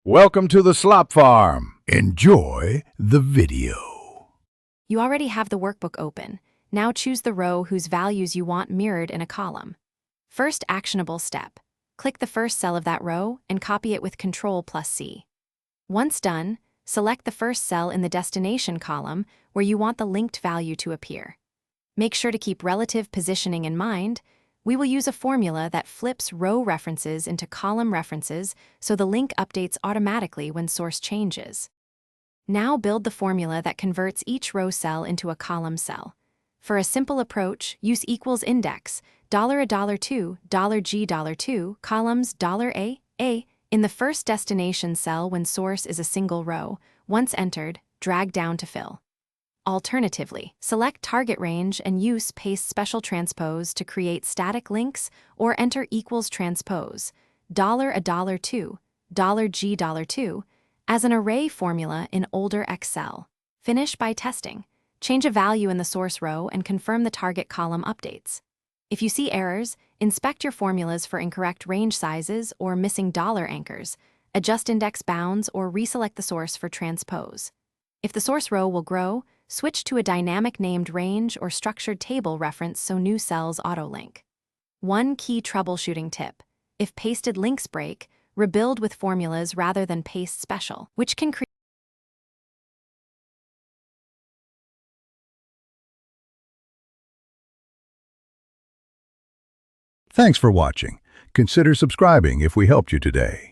Welcome to the Slop Farm. Enjoy the video. You already have the workbook open. Now choose the row whose values you want mirrored in a column. First actionable step. Click the first cell of that row and copy it with Ctrl+C. Once done, select the first cell in the destination column where you want the linked value to appear. Make sure to keep relative positioning in mind. We will use a formula that flips row references into column references so the link updates automatically when source changes. Now build the formula that converts each row cell into a column cell. For a simple approach, use equals index, $1.2, $G$2, columns $A in the first destination cell when source is a single row. Once entered, drag down to fill. Alternatively, select target range and use paste special transpose to create static links or enter equals transpose, $1.2, $G$2, as an array formula in older Excel. Finish by testing. Change a value in the source row and confirm the target column updates. If you see errors, inspect your formulas for incorrect range sizes or missing dollar anchors, adjust index bounds or reselect the source for transpose. If the source row will grow, switch to a dynamic named range or structured table reference so new cells auto-link. One key troubleshooting tip: if pasted links break, rebuild with formulas rather than paste special, which can create. Thanks for watching. Consider subscribing if we helped you today.